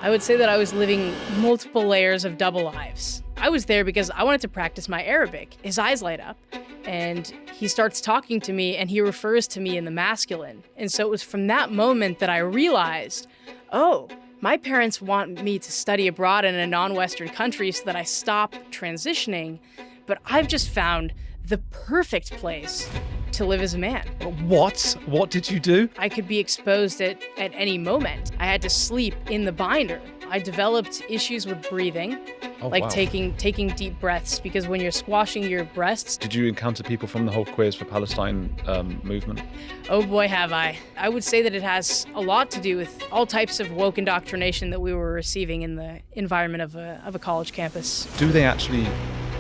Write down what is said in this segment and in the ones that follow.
I would say that I was living multiple layers of double lives. I was there because I wanted to practice my Arabic. His eyes light up, and he starts talking to me, and he refers to me in the masculine. And so it was from that moment that I realized, oh, my parents want me to study abroad in a non-Western country so that I stop transitioning, but I've just found the perfect place to live as a man. What? What did you do? I could be exposed at any moment. I had to sleep in the binder. I developed issues with breathing, Wow. taking deep breaths, because when you're squashing your breasts. Did you encounter people from the whole Queers for Palestine movement? Oh boy, have I. I would say that it has a lot to do with all types of woke indoctrination that we were receiving in the environment of a college campus. Do they actually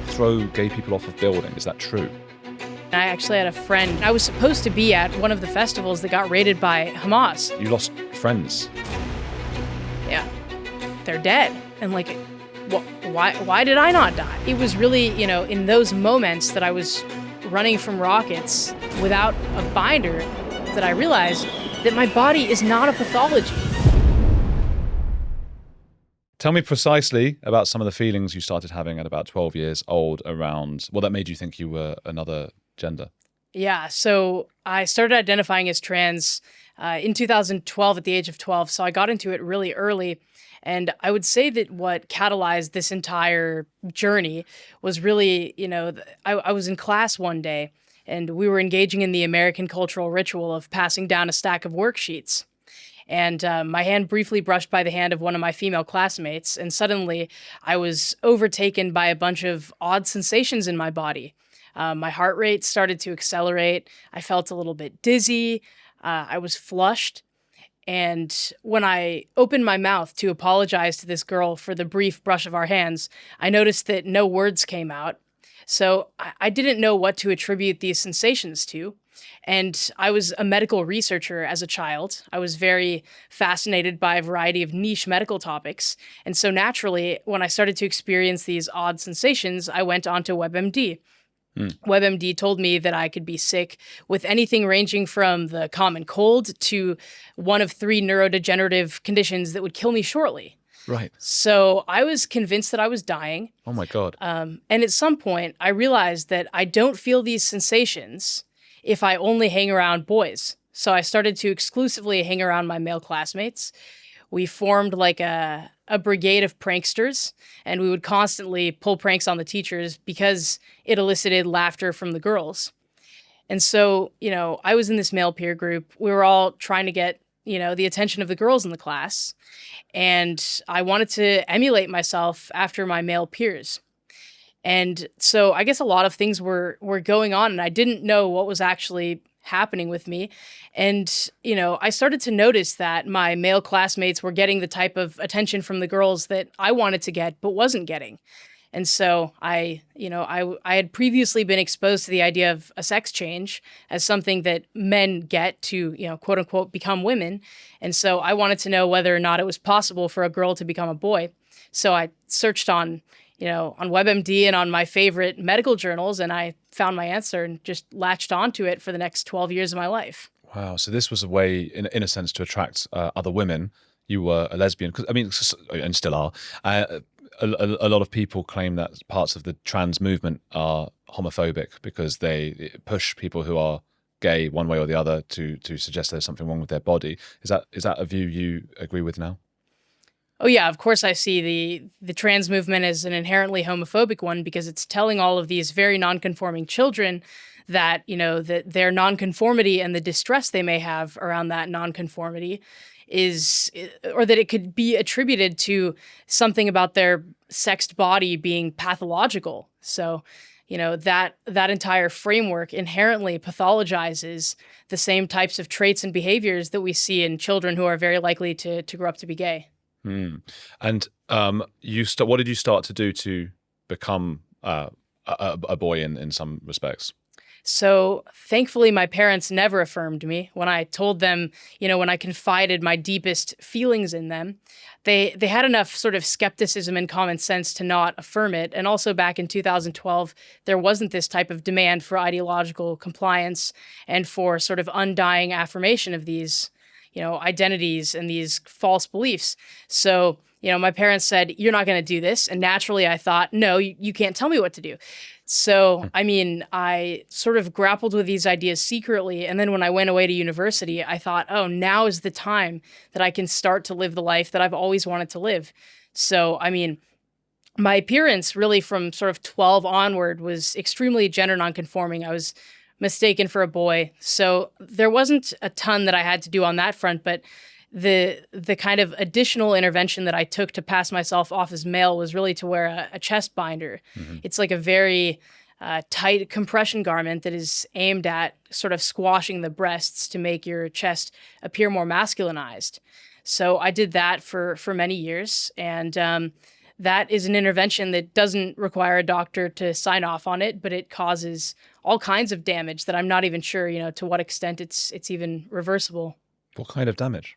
throw gay people off of buildings? Is that true? I actually had a friend. I was supposed to be at one of the festivals that got raided by Hamas. You lost friends. Yeah, they're dead. And why did I not die? It was really, in those moments that I was running from rockets without a binder that I realized that my body is not a pathology. Tell me precisely about some of the feelings you started having at about 12 years old around, that made you think you were another gender. Yeah, so I started identifying as trans in 2012 at the age of 12, so I got into it really early. And I would say that what catalyzed this entire journey was really, I was in class one day, and we were engaging in the American cultural ritual of passing down a stack of worksheets. And my hand briefly brushed by the hand of one of my female classmates, and suddenly I was overtaken by a bunch of odd sensations in my body. My heart rate started to accelerate. I felt a little bit dizzy. I was flushed. And when I opened my mouth to apologize to this girl for the brief brush of our hands, I noticed that no words came out. So I didn't know what to attribute these sensations to. And I was a medical researcher as a child. I was very fascinated by a variety of niche medical topics. And so naturally, when I started to experience these odd sensations, I went on to WebMD. WebMD told me that I could be sick with anything ranging from the common cold to one of 3 neurodegenerative conditions that would kill me shortly. Right. So I was convinced that I was dying. Oh my God. And at some point, I realized that I don't feel these sensations if I only hang around boys. So I started to exclusively hang around my male classmates. We formed like a brigade of pranksters, and we would constantly pull pranks on the teachers because it elicited laughter from the girls. And so, I was in this male peer group. We were all trying to get, the attention of the girls in the class. And I wanted to emulate myself after my male peers. And so I guess a lot of things were going on, and I didn't know what was actually happening with me. And, I started to notice that my male classmates were getting the type of attention from the girls that I wanted to get, but wasn't getting. And so I had previously been exposed to the idea of a sex change as something that men get to, quote unquote, become women. And so I wanted to know whether or not it was possible for a girl to become a boy. So I searched on WebMD and on my favorite medical journals, and I found my answer and just latched onto it for the next 12 years of my life. Wow. So this was a way, in a sense, to attract other women. You were a lesbian, and still are. A lot of people claim that parts of the trans movement are homophobic because they push people who are gay one way or the other to suggest there's something wrong with their body. Is that a view you agree with now? Oh yeah, of course I see the trans movement as an inherently homophobic one because it's telling all of these very nonconforming children that, that their nonconformity and the distress they may have around that nonconformity or that it could be attributed to something about their sexed body being pathological. So, that entire framework inherently pathologizes the same types of traits and behaviors that we see in children who are very likely to grow up to be gay. And what did you start to do to become a boy in some respects? So thankfully, my parents never affirmed me. When I told them, when I confided my deepest feelings in them, they had enough sort of skepticism and common sense to not affirm it. And also back in 2012, there wasn't this type of demand for ideological compliance and for sort of undying affirmation of these identities and these false beliefs. So, my parents said, "You're not going to do this." And naturally I thought, no, you can't tell me what to do. So, I mean, I sort of grappled with these ideas secretly. And then when I went away to university, I thought, oh, now is the time that I can start to live the life that I've always wanted to live. So, I mean, my appearance really from sort of 12 onward was extremely gender nonconforming. I was mistaken for a boy. So there wasn't a ton that I had to do on that front, but the kind of additional intervention that I took to pass myself off as male was really to wear a chest binder. It's like a very tight compression garment that is aimed at sort of squashing the breasts to make your chest appear more masculinized. So I did that for many years, and that is an intervention that doesn't require a doctor to sign off on it, but it causes all kinds of damage that I'm not even sure, to what extent it's even reversible. What kind of damage?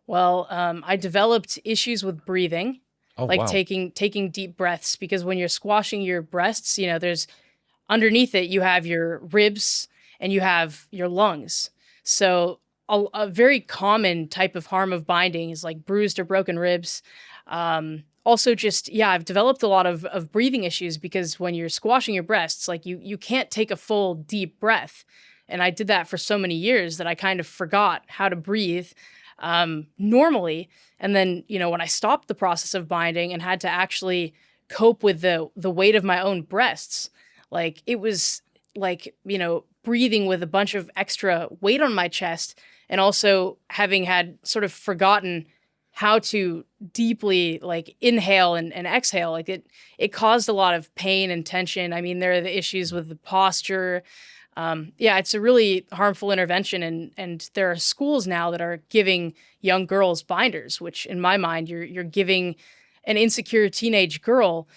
Well, I developed issues with breathing, Oh, like wow. taking deep breaths, because when you're squashing your breasts, there's underneath it, you have your ribs and you have your lungs. So a very common type of harm of binding is like bruised or broken ribs. Also just, yeah, I've developed a lot of breathing issues because when you're squashing your breasts, like you can't take a full deep breath. And I did that for so many years that I kind of forgot how to breathe normally. And then, when I stopped the process of binding and had to actually cope with the weight of my own breasts, like it was like, breathing with a bunch of extra weight on my chest, and also having had sort of forgotten how to deeply like inhale and exhale. Like it caused a lot of pain and tension. I mean, there are the issues with the posture. Yeah, it's a really harmful intervention, and there are schools now that are giving young girls binders, which in my mind, you're giving an insecure teenage girl,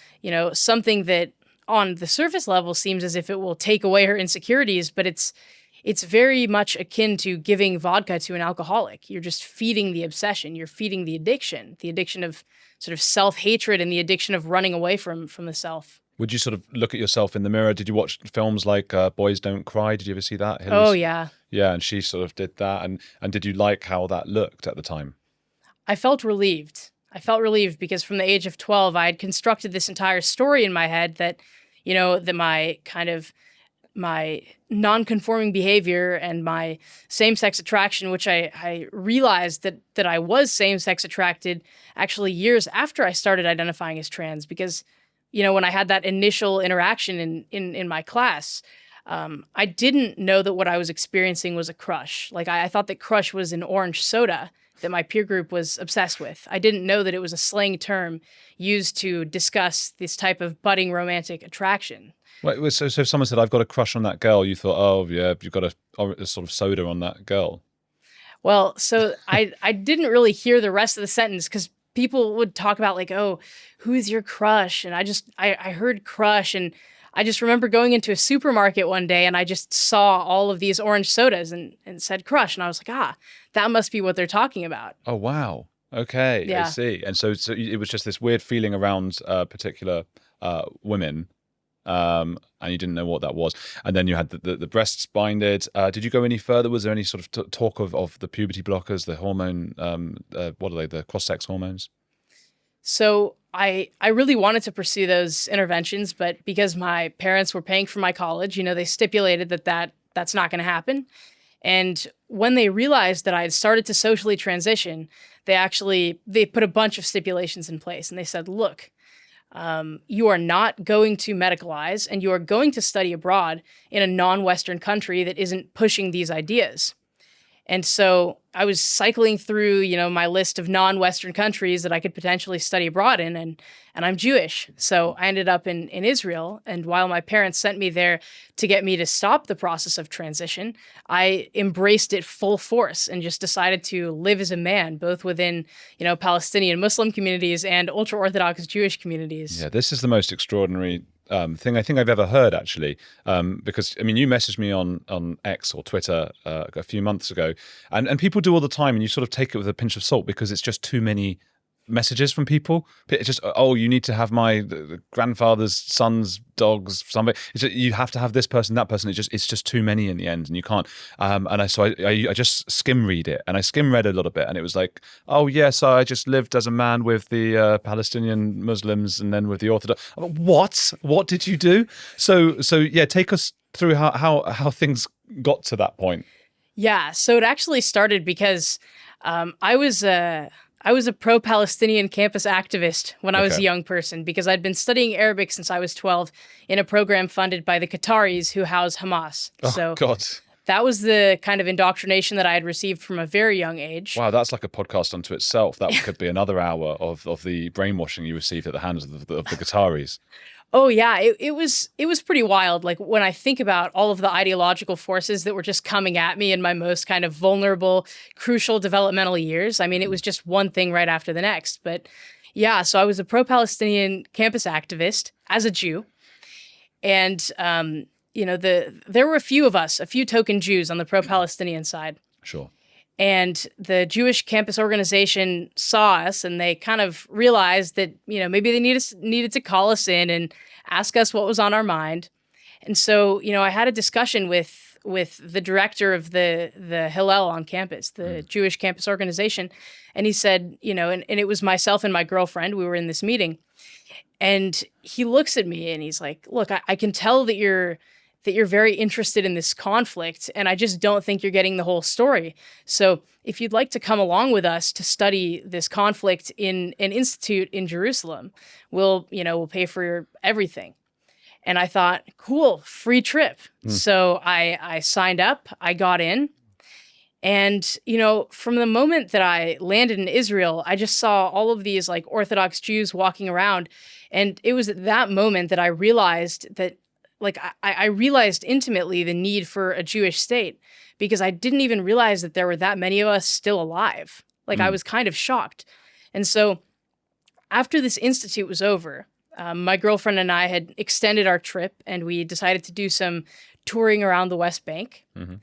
something that on the surface level seems as if it will take away her insecurities, but it's very much akin to giving vodka to an alcoholic. You're just feeding the obsession, you're feeding the addiction of sort of self-hatred and the addiction of running away from the self. Would you sort of look at yourself in the mirror? Did you watch films like Boys Don't Cry? Did you ever see that? Oh, yeah. Yeah, and she sort of did that. And did you like how that looked at the time? I felt relieved. I felt relieved because from the age of 12, I had constructed this entire story in my head that, that my non-conforming behavior and my same-sex attraction, which I realized that I was same-sex attracted actually years after I started identifying as trans, because when I had that initial interaction in my class, I didn't know that what I was experiencing was a crush. Like I thought that crush was an orange soda that my peer group was obsessed with. I didn't know that it was a slang term used to discuss this type of budding romantic attraction. Wait, so if someone said, "I've got a crush on that girl," you thought, "Oh yeah, you've got a sort of soda on that girl." Well, so I didn't really hear the rest of the sentence because people would talk about like, oh, who's your crush? And I heard crush, and I just remember going into a supermarket one day and I just saw all of these orange sodas and said crush. And I was like, that must be what they're talking about. Oh, wow. Okay, Yeah. I see. And so it was just this weird feeling around particular women, and you didn't know what that was. And then you had the breasts binded. Did you go any further? Was there any sort of talk of the puberty blockers, the hormone, what are they, the cross-sex hormones? So I really wanted to pursue those interventions, but because my parents were paying for my college, they stipulated that's not going to happen. And when they realized that I had started to socially transition, they put a bunch of stipulations in place, and they said, look, you are not going to medicalize, and you are going to study abroad in a non-Western country that isn't pushing these ideas. And so I was cycling through, my list of non-Western countries that I could potentially study abroad in, and I'm Jewish. So I ended up in Israel. And while my parents sent me there to get me to stop the process of transition, I embraced it full force and just decided to live as a man, both within, Palestinian Muslim communities and ultra-Orthodox Jewish communities. Yeah, this is the most extraordinary thing I think I've ever heard, actually, because I mean, you messaged me on X or Twitter a few months ago, and people do all the time, and you sort of take it with a pinch of salt because it's just too many messages from people. It's just, oh, you need to have my the grandfather's son's dog's something. It's just, you have to have this person, that person. It's just too many in the end, and you can't. I just skim read it, and I skim read a little bit, and it was like, oh yes, I just lived as a man with the Palestinian Muslims, and then with the Orthodox. What did you do? So yeah, take us through how things got to that point. Yeah, so it actually started because I was a pro-Palestinian campus activist when I was a Okay. young person because I'd been studying Arabic since I was 12 in a program funded by the Qataris who house Hamas. Oh So God. that was the kind of indoctrination that I had received from a very young age. Wow, that's like a podcast unto itself. That could be another hour of the brainwashing you received at the hands of the Qataris. Oh yeah, it was pretty wild. Like when I think about all of the ideological forces that were just coming at me in my most kind of vulnerable, crucial developmental years. I mean, it was just one thing right after the next. But yeah, so I was a pro-Palestinian campus activist as a Jew, and there were a few of us, a few token Jews on the pro-Palestinian side. Sure. And the Jewish campus organization saw us and they kind of realized that, maybe they needed to call us in and ask us what was on our mind. And so, I had a discussion with the director of the Hillel on campus, the Jewish campus organization. And he said, and it was myself and my girlfriend, we were in this meeting. And he looks at me and he's like, look, I can tell that you're very interested in this conflict, and I just don't think you're getting the whole story. So if you'd like to come along with us to study this conflict in an institute in Jerusalem, we'll pay for everything. And I thought, cool, free trip. So I signed up, I got in. And, from the moment that I landed in Israel, I just saw all of these like Orthodox Jews walking around. And it was at that moment that I realized that I realized intimately the need for a Jewish state because I didn't even realize that there were that many of us still alive. I was kind of shocked. And so after this institute was over, my girlfriend and I had extended our trip and we decided to do some touring around the West Bank. Mm-hmm.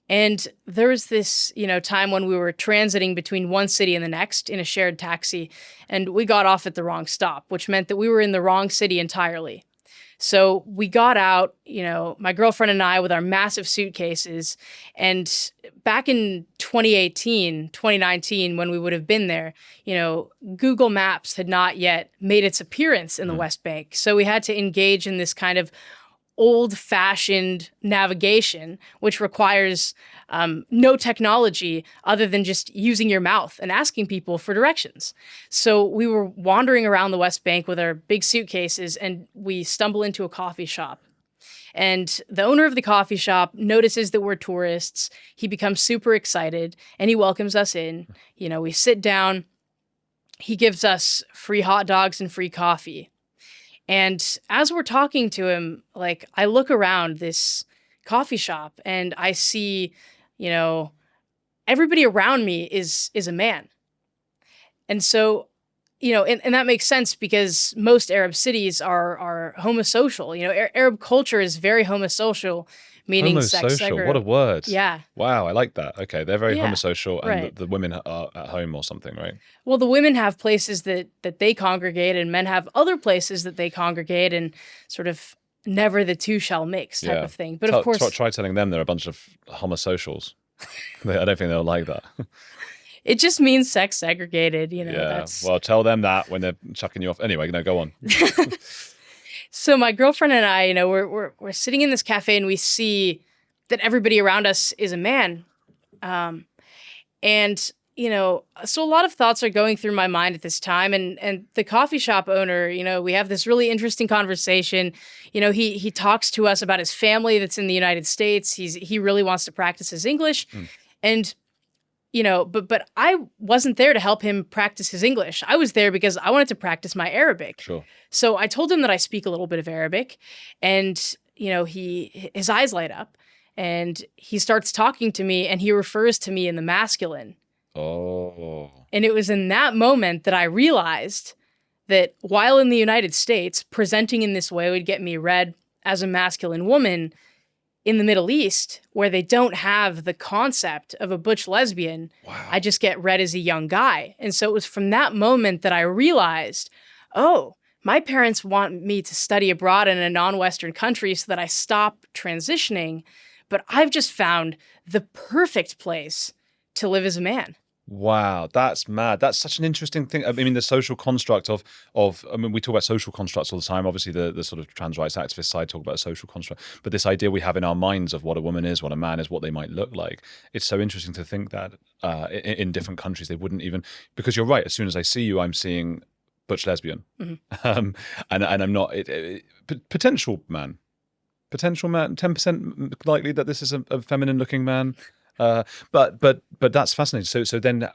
And there was this, time when we were transiting between one city and the next in a shared taxi, and we got off at the wrong stop, which meant that we were in the wrong city entirely. So we got out, my girlfriend and I with our massive suitcases. And back in 2019, when we would have been there, Google Maps had not yet made its appearance in the West Bank. So we had to engage in this kind of old-fashioned navigation, which requires no technology other than just using your mouth and asking people for directions. So we were wandering around the West Bank with our big suitcases, and we stumble into a coffee shop. And the owner of the coffee shop notices that we're tourists. He becomes super excited, and he welcomes us in. We sit down. He gives us free hot dogs and free coffee. And as we're talking to him, I look around this coffee shop and I see, everybody around me is a man. And so, and that makes sense because most Arab cities are homosocial. Arab culture is very homosocial, meaning sex Homosocial, what a word. Yeah. Wow, I like that. Okay, they're very Yeah, homosocial, and right. the women are at home or something, right? Well, the women have places that they congregate, and men have other places that they congregate, and sort of never the two shall mix type of thing. But of course, Try telling them they're a bunch of homosocials. I don't think they'll like that. it just means sex segregated. Yeah, That's... well, tell them that when they're chucking you off. Anyway, no, go on. So my girlfriend and I, we're sitting in this cafe and we see that everybody around us is a man. And, so a lot of thoughts are going through my mind at this time. And the coffee shop owner, we have this really interesting conversation. He talks to us about his family that's in the United States. He really wants to practice his English. And, but I wasn't there to help him practice his English. I was there because I wanted to practice my Arabic. Sure. So I told him that I speak a little bit of Arabic, and, his eyes light up and he starts talking to me and he refers to me in the masculine. Oh. And it was in that moment that I realized that while in the United States, presenting in this way would get me read as a masculine woman, in the Middle East, where they don't have the concept of a butch lesbian, I just get read as a young guy. And so it was from that moment that I realized, oh, my parents want me to study abroad in a non-Western country so that I stop transitioning, but I've just found the perfect place to live as a man. Wow, that's mad. That's such an interesting thing. I mean, the social construct of I mean, we talk about social constructs all the time. Obviously, the sort of trans rights activist side talk about a social construct, but this idea we have in our minds of what a woman is, what a man is, what they might look like. It's so interesting to think that in different countries they wouldn't even, because you're right. As soon as I see you, I'm seeing butch lesbian, and I'm not potential man, 10% likely that this is a feminine looking man. But that's fascinating. So then,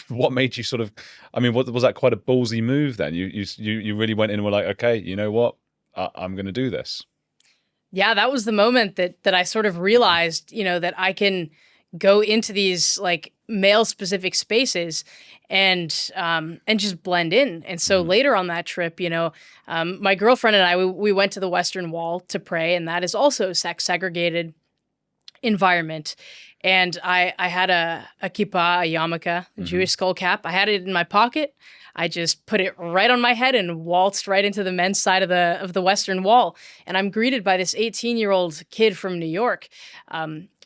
what made you sort of? I mean, was that quite a ballsy move? Then you really went in and were like, okay, you know what, I'm going to do this. Yeah, that was the moment that I sort of realized, that I can go into these like male specific spaces and just blend in. And so later on that trip, my girlfriend and I we went to the Western Wall to pray, and that is also sex segregated environment. And I had a kippah, a yarmulke, a Jewish skull cap. I had it in my pocket. I just put it right on my head and waltzed right into the men's side of the Western Wall. And I'm greeted by this 18-year-old kid from New York.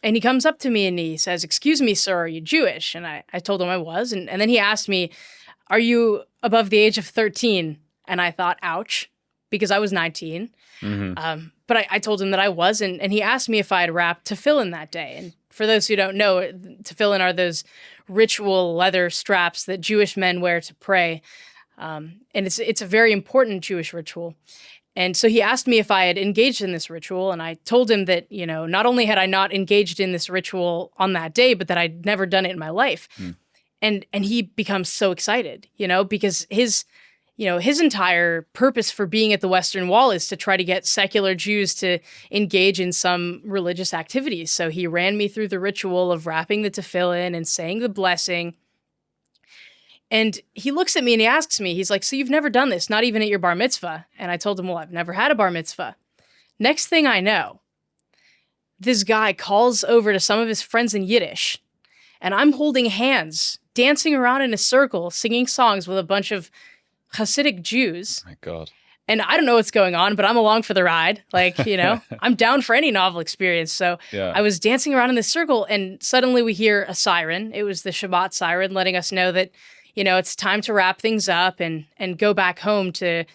And he comes up to me and he says, "Excuse me, sir, are you Jewish?" And I told him I was. And then he asked me, "Are you above the age of 13? And I thought, ouch, because I was 19. But I told him that I was. And he asked me if I had wrapped tefillin that day. And for those who don't know, tefillin are those ritual leather straps that Jewish men wear to pray. And it's a very important Jewish ritual. And so he asked me if I had engaged in this ritual, and I told him that, not only had I not engaged in this ritual on that day, but that I'd never done it in my life. And he becomes so excited, because his entire purpose for being at the Western Wall is to try to get secular Jews to engage in some religious activities. So he ran me through the ritual of wrapping the tefillin and saying the blessing. And he looks at me and he asks me, he's like, "So you've never done this, not even at your bar mitzvah?" And I told him, "Well, I've never had a bar mitzvah." Next thing I know, this guy calls over to some of his friends in Yiddish, and I'm holding hands, dancing around in a circle, singing songs with a bunch of Hasidic Jews. My God. And I don't know what's going on, but I'm along for the ride. Like, I'm down for any novel experience. So I was dancing around in this circle, and suddenly we hear a siren. It was the Shabbat siren letting us know that, it's time to wrap things up and go back home to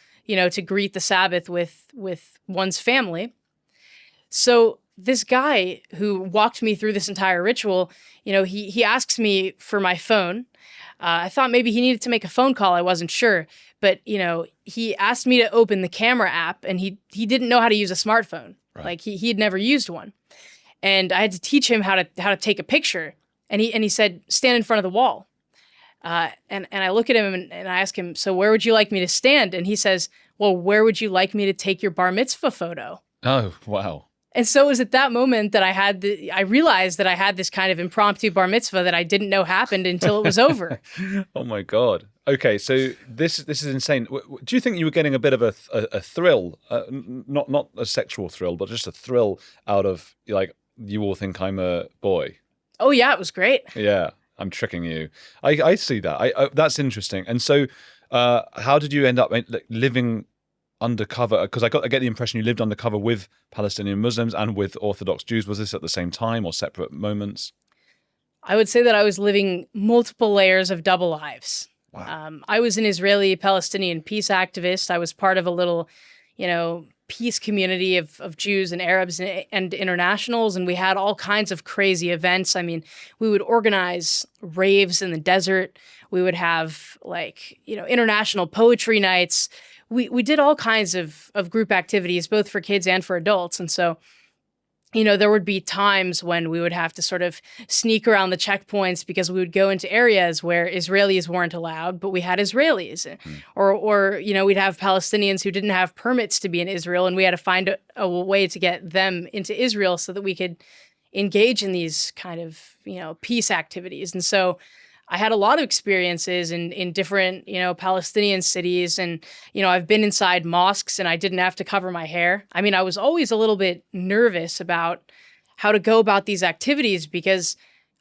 greet the Sabbath with one's family. So this guy who walked me through this entire ritual, he asks me for my phone. I thought maybe he needed to make a phone call. I wasn't sure. But, he asked me to open the camera app, and he didn't know how to use a smartphone. Right. Like he had never used one. And I had to teach him how to take a picture. And he said, "Stand in front of the wall." And I look at him and I ask him, "So where would you like me to stand?" And he says, "Well, where would you like me to take your bar mitzvah photo?" Oh, wow. And so it was at that moment that I realized that I had this kind of impromptu bar mitzvah that I didn't know happened until it was over. Oh my God. Okay, so this is insane. Do you think you were getting a bit of a thrill, not a sexual thrill, but just a thrill out of, like, you all think I'm a boy? Oh yeah, it was great. Yeah, I'm tricking you. I see that. That's interesting. And so, how did you end up living undercover? Because I get the impression you lived undercover with Palestinian Muslims and with Orthodox Jews. Was this at the same time or separate moments? I would say that I was living multiple layers of double lives. Wow. I was an Israeli-Palestinian peace activist. I was part of a little, peace community of Jews and Arabs and internationals, and we had all kinds of crazy events. I mean, we would organize raves in the desert. We would have international poetry nights. We did all kinds of group activities, both for kids and for adults. And so, there would be times when we would have to sort of sneak around the checkpoints because we would go into areas where Israelis weren't allowed, but we had Israelis. Or we'd have Palestinians who didn't have permits to be in Israel, and we had to find a way to get them into Israel so that we could engage in these kind of, peace activities. And so I had a lot of experiences in different, Palestinian cities. And, I've been inside mosques and I didn't have to cover my hair. I mean, I was always a little bit nervous about how to go about these activities because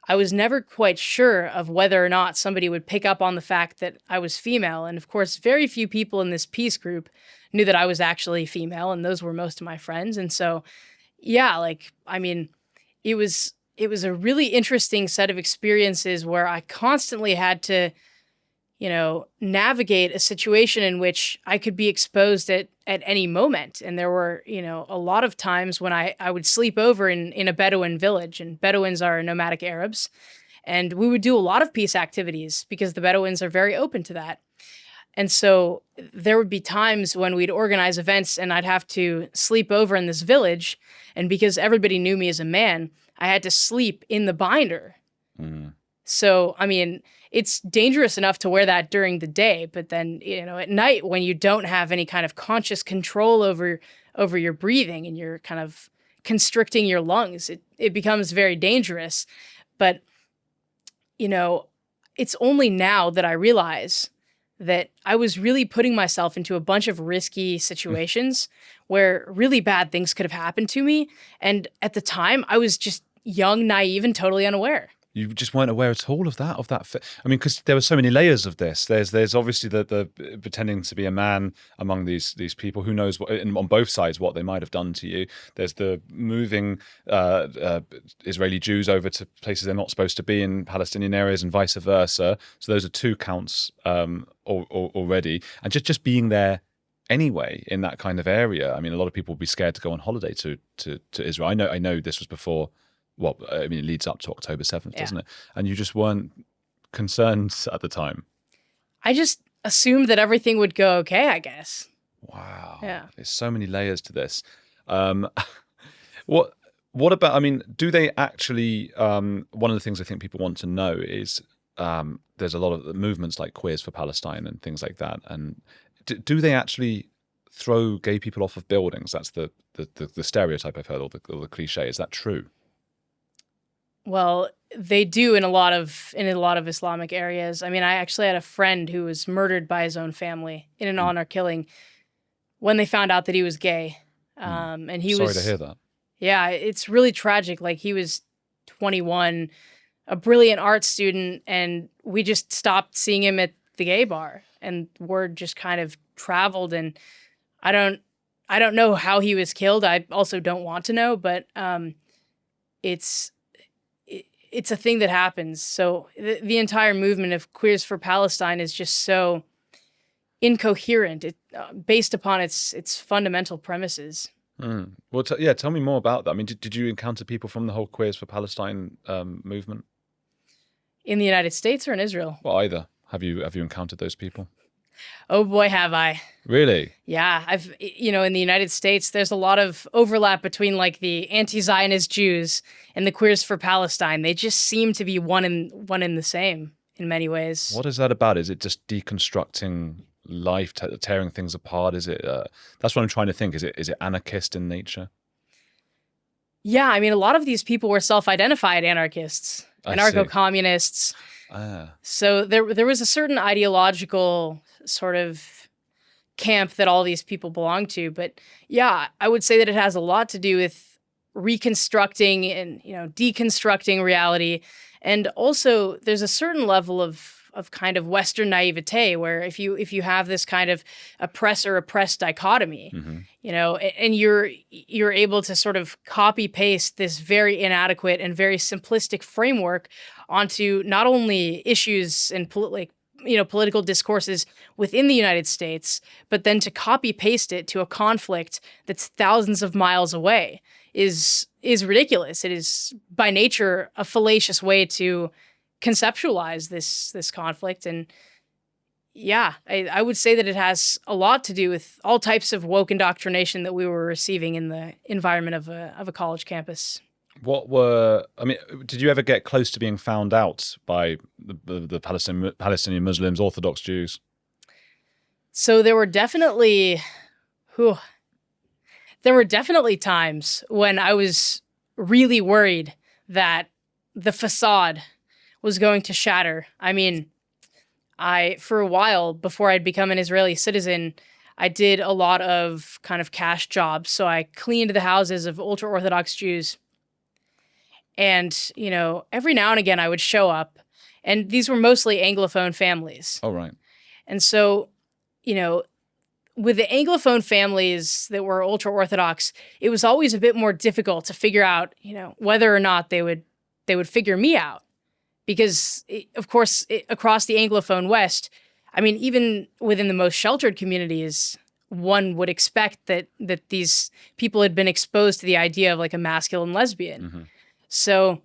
I was never quite sure of whether or not somebody would pick up on the fact that I was female. And of course, very few people in this peace group knew that I was actually female, and those were most of my friends. And so, yeah, I mean, it was a really interesting set of experiences where I constantly had to, navigate a situation in which I could be exposed at any moment. And there were, a lot of times when I would sleep over in a Bedouin village, and Bedouins are nomadic Arabs. And we would do a lot of peace activities because the Bedouins are very open to that. And so there would be times when we'd organize events and I'd have to sleep over in this village. And because everybody knew me as a man, I had to sleep in the binder. Mm. So, I mean, it's dangerous enough to wear that during the day, but then, at night when you don't have any kind of conscious control over your breathing and you're kind of constricting your lungs, it becomes very dangerous. But, it's only now that I realize that I was really putting myself into a bunch of risky situations where really bad things could have happened to me. And at the time, I was just young, naive, and totally unaware. You just weren't aware at all of that. I mean, because there were so many layers of this. There's obviously the pretending to be a man among these people. Who knows what, and on both sides, what they might have done to you. There's the moving Israeli Jews over to places they're not supposed to be in Palestinian areas, and vice versa. So those are two counts already. And just being there anyway in that kind of area. I mean, a lot of people would be scared to go on holiday to Israel. I know this was before. Well, I mean, it leads up to October 7th, doesn't it? And you just weren't concerned at the time. I just assumed that everything would go okay, I guess. Wow. Yeah. There's so many layers to this. What about, I mean, do they actually, one of the things I think people want to know is there's a lot of movements like Queers for Palestine and things like that. And do they actually throw gay people off of buildings? That's the stereotype I've heard, or the cliche. Is that true? Well, they do in a lot of Islamic areas. I mean, I actually had a friend who was murdered by his own family in an honor killing when they found out that he was gay. And he Sorry was to hear that. Yeah, it's really tragic. Like, he was 21, a brilliant art student, and we just stopped seeing him at the gay bar, and word just kind of traveled. And I don't know how he was killed. I also don't want to know, but it's a thing that happens. So the entire movement of Queers for Palestine is just so incoherent, based upon its fundamental premises. Well, tell me more about that. I mean, did you encounter people from the whole Queers for Palestine movement? In the United States or in Israel? Well, either. Have you encountered those people? Oh boy, have I. Really? Yeah, in the United States, there's a lot of overlap between like the anti-Zionist Jews and the Queers for Palestine. They just seem to be one in the same in many ways. What is that about? Is it just deconstructing life, tearing things apart? Is it? That's what I'm trying to think. Is it anarchist in nature? Yeah, I mean, a lot of these people were self-identified anarchists, anarcho-communists. So there was a certain ideological sort of camp that all these people belong to. But yeah, I would say that it has a lot to do with reconstructing and, deconstructing reality. And also there's a certain level of kind of Western naivete where if you have this kind of oppressor-oppressed dichotomy, and you're able to sort of copy paste this very inadequate and very simplistic framework onto not only issues and political discourses within the United States, but then to copy paste it to a conflict that's thousands of miles away is ridiculous. It is by nature a fallacious way to conceptualize this conflict. And yeah, I would say that it has a lot to do with all types of woke indoctrination that we were receiving in the environment of a college campus. Did you ever get close to being found out by the Palestinian Muslims, Orthodox Jews? So there were definitely times when I was really worried that the facade was going to shatter. I mean, for a while before I'd become an Israeli citizen, I did a lot of kind of cash jobs. So I cleaned the houses of ultra Orthodox Jews. And, every now and again I would show up, and these were mostly Anglophone families. Oh, right. And so, you know, with the Anglophone families that were ultra Orthodox, it was always a bit more difficult to figure out, whether or not they would figure me out. Because, of course, across the Anglophone West, I mean, even within the most sheltered communities, one would expect that these people had been exposed to the idea of like a masculine lesbian. Mm-hmm. So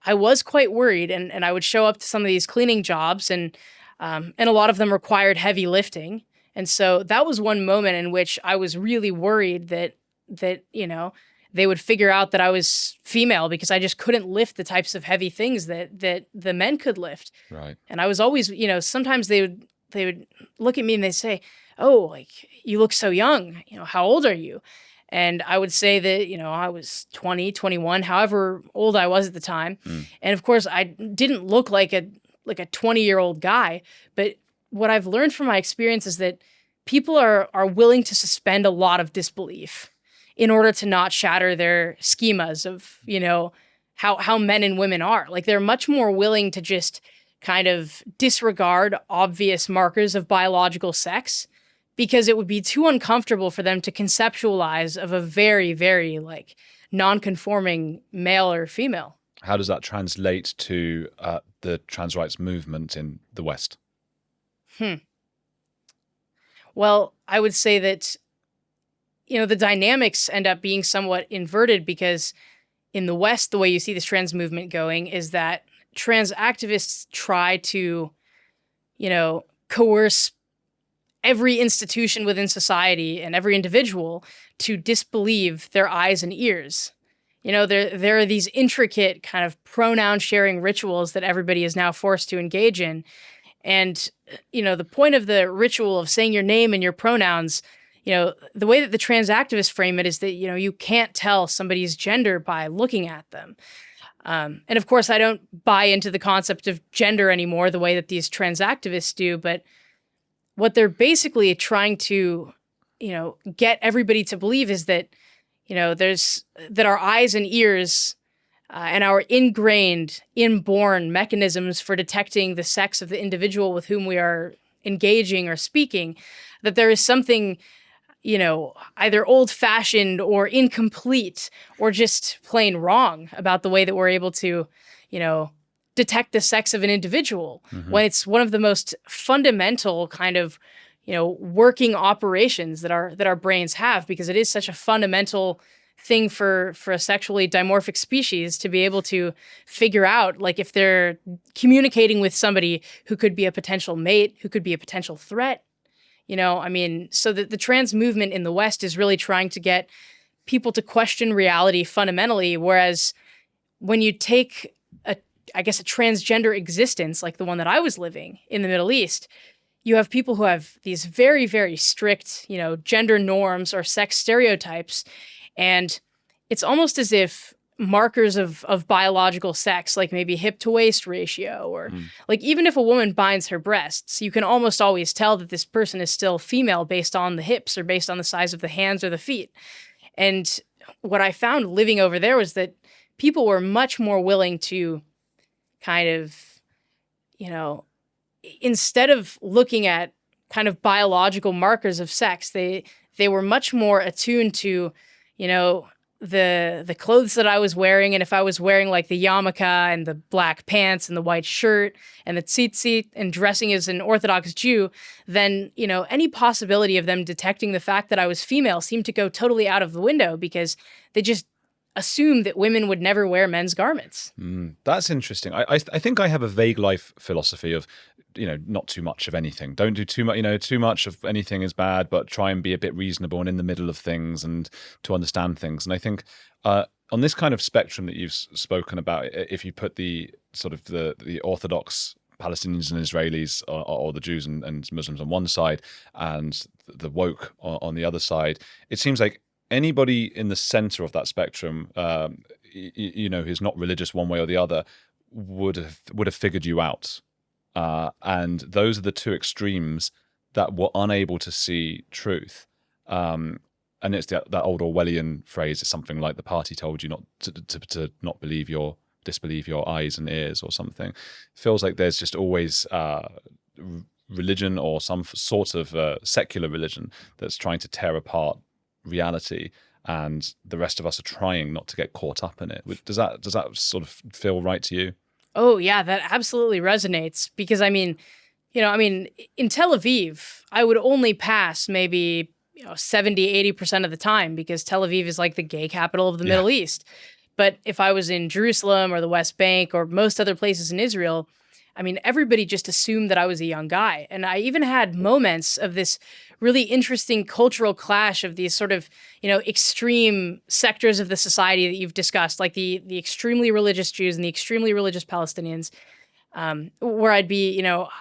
I was quite worried, and I would show up to some of these cleaning jobs, and a lot of them required heavy lifting. And so that was one moment in which I was really worried that they would figure out that I was female because I just couldn't lift the types of heavy things that the men could lift. Right. And I was always, sometimes they would look at me and they'd say, "Oh, like you look so young. How old are you?" And I would say that, I was 20, 21, however old I was at the time. Mm. And of course, I didn't look like a 20-year-old guy. But what I've learned from my experience is that people are willing to suspend a lot of disbelief in order to not shatter their schemas of, how men and women are. Like they're much more willing to just kind of disregard obvious markers of biological sex because it would be too uncomfortable for them to conceptualize of a very, very like non-conforming male or female. How does that translate to the trans rights movement in the West? Well, I would say that, the dynamics end up being somewhat inverted because in the West, the way you see this trans movement going is that trans activists try to, coerce every institution within society and every individual to disbelieve their eyes and ears. There are these intricate kind of pronoun sharing rituals that everybody is now forced to engage in. And, the point of the ritual of saying your name and your pronouns, the way that the trans activists frame it is that, you can't tell somebody's gender by looking at them. And of course, I don't buy into the concept of gender anymore the way that these trans activists do. But what they're basically trying to, get everybody to believe is that, that our eyes and ears and our inborn mechanisms for detecting the sex of the individual with whom we are engaging or speaking, that there is something, either old-fashioned or incomplete or just plain wrong about the way that we're able to, detect the sex of an individual when it's one of the most fundamental kind of, working operations that our brains have, because it is such a fundamental thing for a sexually dimorphic species to be able to figure out, like, if they're communicating with somebody who could be a potential mate, who could be a potential threat. So that the trans movement in the West is really trying to get people to question reality fundamentally, whereas when you take a transgender existence like the one that I was living in the Middle East, you have people who have these very, very strict, gender norms or sex stereotypes. And it's almost as if markers of biological sex, like maybe hip to waist ratio, or like even if a woman binds her breasts, you can almost always tell that this person is still female based on the hips or based on the size of the hands or the feet. And what I found living over there was that people were much more willing to kind of, instead of looking at kind of biological markers of sex, they were much more attuned to, the clothes that I was wearing. And if I was wearing like the yarmulke and the black pants and the white shirt and the tzitzit and dressing as an Orthodox Jew, then, any possibility of them detecting the fact that I was female seemed to go totally out of the window because they just assumed that women would never wear men's garments. That's interesting. I think I have a vague life philosophy of, not too much of anything. Don't do too much, too much of anything is bad, but try and be a bit reasonable and in the middle of things and to understand things. And I think on this kind of spectrum that you've spoken about, if you put the sort of the Orthodox Palestinians and Israelis or the Jews and Muslims on one side and the woke on the other side, it seems like anybody in the center of that spectrum, who's not religious one way or the other, would have figured you out. And those are the two extremes that were unable to see truth. And it's that old Orwellian phrase, it's something like the party told you not to not disbelieve your eyes and ears or something. It feels like there's just always religion or some sort of secular religion that's trying to tear apart reality, and the rest of us are trying not to get caught up in it. Does that sort of feel right to you? Oh, yeah, that absolutely resonates because in Tel Aviv, I would only pass maybe 70, 80% of the time because Tel Aviv is like the gay capital of the Middle East. But if I was in Jerusalem or the West Bank or most other places in Israel, everybody just assumed that I was a young guy. And I even had moments of this really interesting cultural clash of these sort of, extreme sectors of the society that you've discussed, like the extremely religious Jews and the extremely religious Palestinians, where I'd be,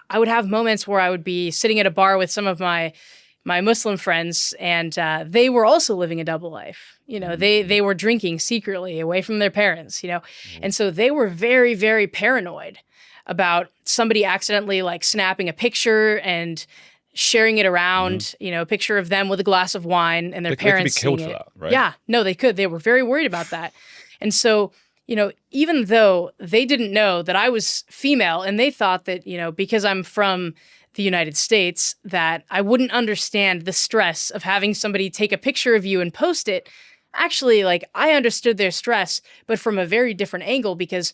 I would have moments where I would be sitting at a bar with some of my Muslim friends, and they were also living a double life. They were drinking secretly away from their parents, and so they were very, very paranoid about somebody accidentally like snapping a picture and sharing it around, a picture of them with a glass of wine and their parents they could be killed seeing for it. that, right? Yeah, no, they could. They were very worried about that. And so, even though they didn't know that I was female and they thought that, because I'm from the United States, that I wouldn't understand the stress of having somebody take a picture of you and post it. Actually, like I understood their stress, but from a very different angle because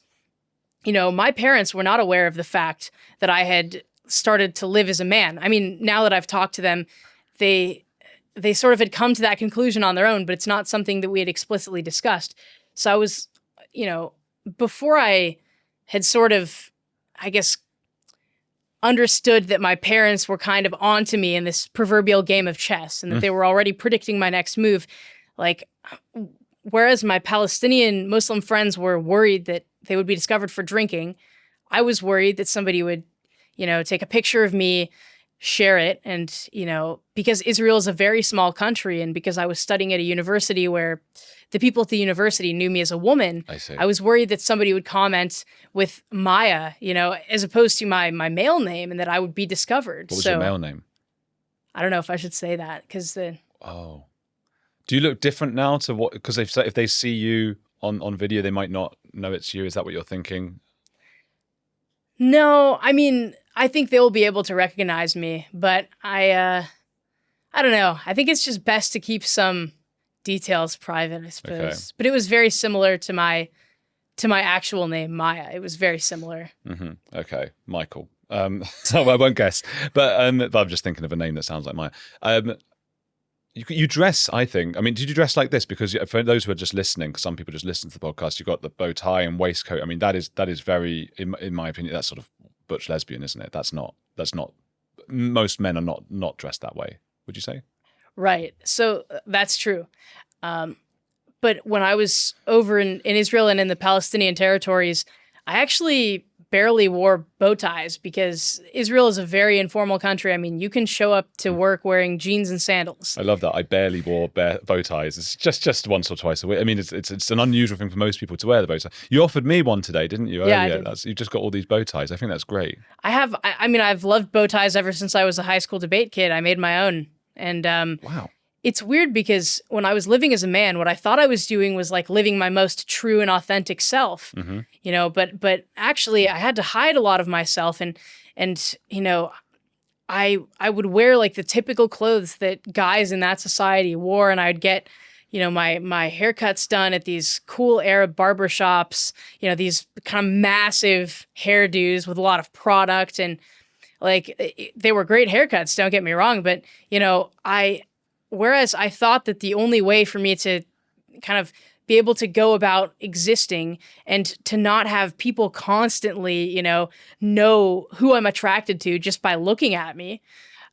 my parents were not aware of the fact that I had started to live as a man. Now that I've talked to them, they sort of had come to that conclusion on their own, but it's not something that we had explicitly discussed. So I was, before I had sort of, I guess, understood that my parents were kind of onto me in this proverbial game of chess and that they were already predicting my next move. Like, whereas my Palestinian Muslim friends were worried that they would be discovered for drinking, I was worried that somebody would, take a picture of me, share it. And, because Israel is a very small country and because I was studying at a university where the people at the university knew me as a woman, I was worried that somebody would comment with Maia, as opposed to my male name, and that I would be discovered. What was your male name? I don't know if I should say that because Oh. Do you look different now to what? Because if they see you on video, they might not know it's you. Is that what you're thinking? No, I think they will be able to recognize me, but I don't know. I think it's just best to keep some details private, I suppose. Okay. But it was very similar to my actual name, Maia. It was very similar. Mm-hmm. Okay, Michael. So I won't guess, but I'm just thinking of a name that sounds like Maia. You dress, I think. Did you dress like this? Because for those who are just listening, because some people just listen to the podcast, you've got the bow tie and waistcoat. That is very, in my opinion, that's sort of butch lesbian, isn't it? That's not. Most men are not dressed that way. Would you say? Right. So that's true. But when I was over in Israel and in the Palestinian territories, I actually barely wore bow ties because Israel is a very informal country. You can show up to work wearing jeans and sandals. I love that. I barely wore bow ties. It's just once or twice a week. It's an unusual thing for most people to wear the bow tie. You offered me one today, didn't you? Yeah, I did. You've just got all these bow ties. I think that's great. I've loved bow ties ever since I was a high school debate kid. I made my own. And wow. It's weird because when I was living as a man, what I thought I was doing was like living my most true and authentic self, but actually I had to hide a lot of myself and I would wear like the typical clothes that guys in that society wore, and I'd get, my haircuts done at these cool Arab barbershops, these kind of massive hairdos with a lot of product, and like they were great haircuts, don't get me wrong, but whereas I thought that the only way for me to kind of be able to go about existing and to not have people constantly, know who I'm attracted to just by looking at me.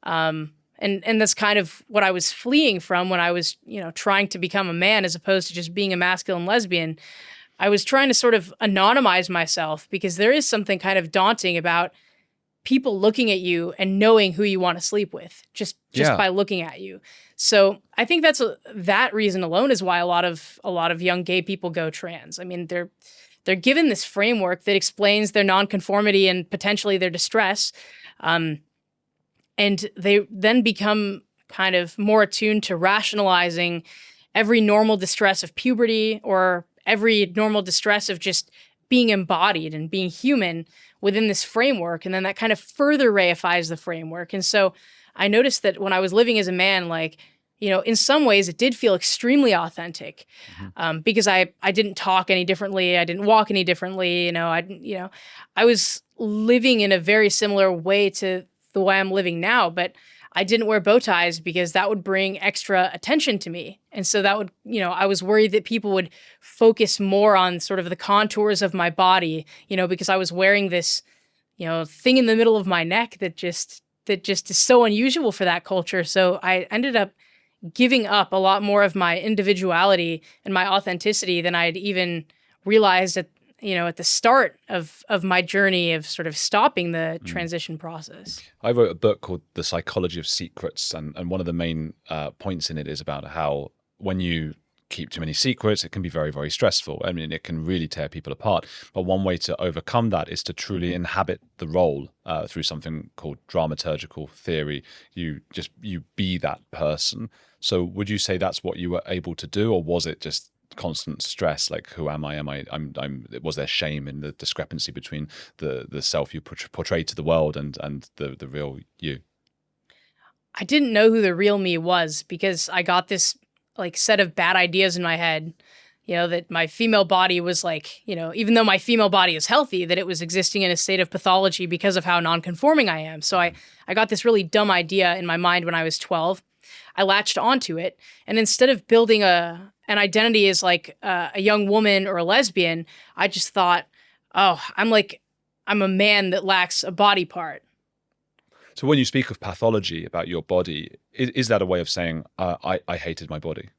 And that's kind of what I was fleeing from when I was, trying to become a man as opposed to just being a masculine lesbian. I was trying to sort of anonymize myself because there is something kind of daunting about people looking at you and knowing who you want to sleep with just by looking at you. So I think that reason alone is why a lot of young gay people go trans. they're given this framework that explains their nonconformity and potentially their distress. And they then become kind of more attuned to rationalizing every normal distress of puberty or every normal distress of just being embodied and being human within this framework. And then that kind of further reifies the framework. And so I noticed that when I was living as a man, like, in some ways it did feel extremely authentic, because I didn't talk any differently. I didn't walk any differently. I was living in a very similar way to the way I'm living now, but I didn't wear bow ties because that would bring extra attention to me. And so that would, I was worried that people would focus more on sort of the contours of my body, because I was wearing this, thing in the middle of my neck that just is so unusual for that culture. So I ended up giving up a lot more of my individuality and my authenticity than I'd even realized at the start of my journey of sort of stopping the transition process. I wrote a book called The Psychology of Secrets, and one of the main points in it is about how when you keep too many secrets, it can be very, very stressful. I mean, it can really tear people apart. But one way to overcome that is to truly inhabit the role through something called dramaturgical theory. You be that person. So would you say that's what you were able to do, or was it just constant stress? Like, who am I? Was there shame in the discrepancy between the self you portray to the world and the real you? I didn't know who the real me was because I got this like set of bad ideas in my head, that my female body was like, even though my female body is healthy, that it was existing in a state of pathology because of how nonconforming I am. So I got this really dumb idea in my mind when I was 12. I latched onto it. And instead of building an identity as like a young woman or a lesbian, I just thought, oh, I'm a man that lacks a body part. So when you speak of pathology about your body, is that a way of saying, I hated my body?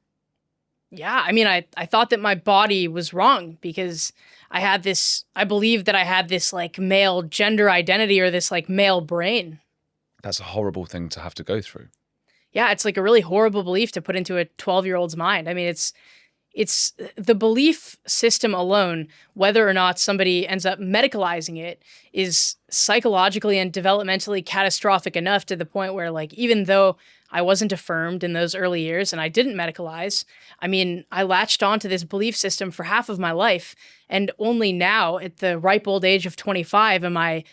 Yeah, I mean, I thought that my body was wrong because I believed that I had this like male gender identity or this like male brain. That's a horrible thing to have to go through. Yeah, it's like a really horrible belief to put into a 12-year-old's mind. I mean, it's the belief system alone, whether or not somebody ends up medicalizing it, is psychologically and developmentally catastrophic enough to the point where, like, even though I wasn't affirmed in those early years and I didn't medicalize, I mean, I latched onto this belief system for half of my life. And only now, at the ripe old age of 25, am I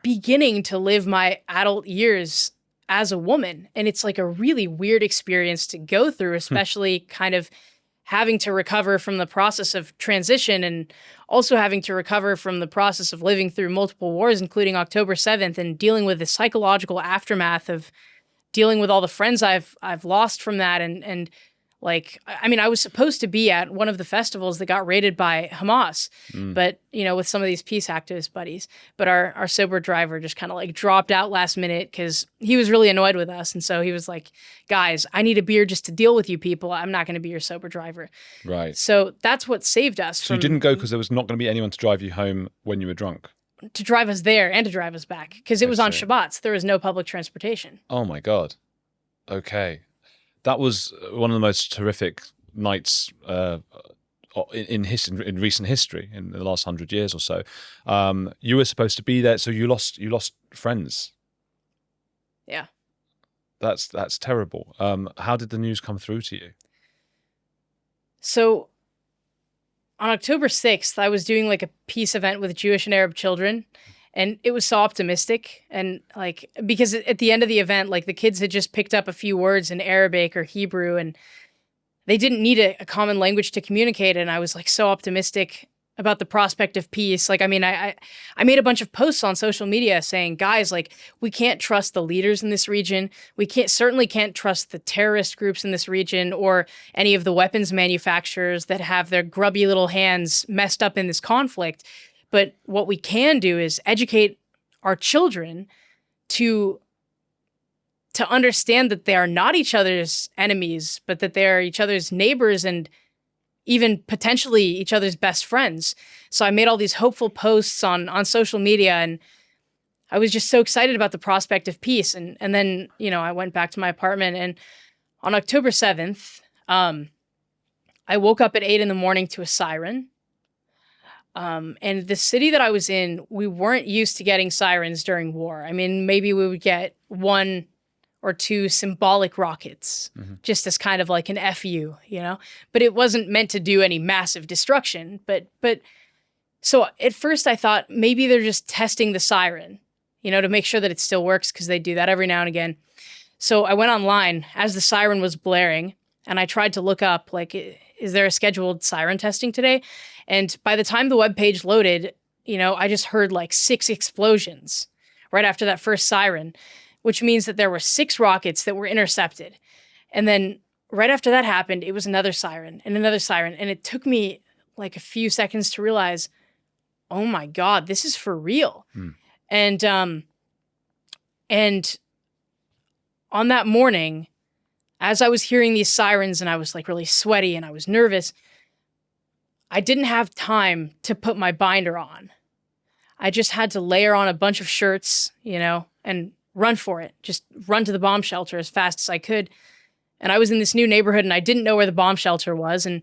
beginning to live my adult years as a woman. And it's like a really weird experience to go through, especially kind of having to recover from the process of transition and also having to recover from the process of living through multiple wars, including October 7th, and dealing with the psychological aftermath of dealing with all the friends I've lost from that. And like, I mean, I was supposed to be at one of the festivals that got raided by Hamas, but, with some of these peace activist buddies, but our sober driver just kind of like dropped out last minute because he was really annoyed with us. And so he was like, guys, I need a beer just to deal with you people. I'm not going to be your sober driver. Right. So that's what saved us. So you didn't go because there was not going to be anyone to drive you home when you were drunk? To drive us there and to drive us back because it was on Shabbats. There was no public transportation. Oh my God. Okay. That was one of the most terrific nights in recent history, in the last 100 years or so. You were supposed to be there, so you lost friends. Yeah. That's terrible. How did the news come through to you? So on October 6th, I was doing like a peace event with Jewish and Arab children. And it was so optimistic. And like, because at the end of the event, like the kids had just picked up a few words in Arabic or Hebrew and they didn't need a common language to communicate. And I was like so optimistic about the prospect of peace. Like, I mean, I made a bunch of posts on social media saying, guys, like, we can't trust the leaders in this region. We certainly can't trust the terrorist groups in this region or any of the weapons manufacturers that have their grubby little hands messed up in this conflict. But what we can do is educate our children to understand that they are not each other's enemies, but that they are each other's neighbors and even potentially each other's best friends. So I made all these hopeful posts on social media, and I was just so excited about the prospect of peace. And then, I went back to my apartment, and on October 7th, I woke up at 8 a.m. to a siren. And the city that I was in, we weren't used to getting sirens during war. I mean, maybe we would get one or two symbolic rockets, just as kind of like an FU, you know? But it wasn't meant to do any massive destruction. But so at first I thought maybe they're just testing the siren, you know, to make sure that it still works, because they do that every now and again. So I went online as the siren was blaring, and I tried to look up, like, is there a scheduled siren testing today? And by the time the webpage loaded, you know, I just heard like 6 explosions right after that first siren, which means that there were 6 rockets that were intercepted. And then right after that happened, it was another siren and another siren. And it took me like a few seconds to realize, oh my God, this is for real. And on that morning, as I was hearing these sirens and I was like really sweaty and I was nervous, I didn't have time to put my binder on. I just had to layer on a bunch of shirts, you know, and run for it. Just run to the bomb shelter as fast as I could. And I was in this new neighborhood and I didn't know where the bomb shelter was. And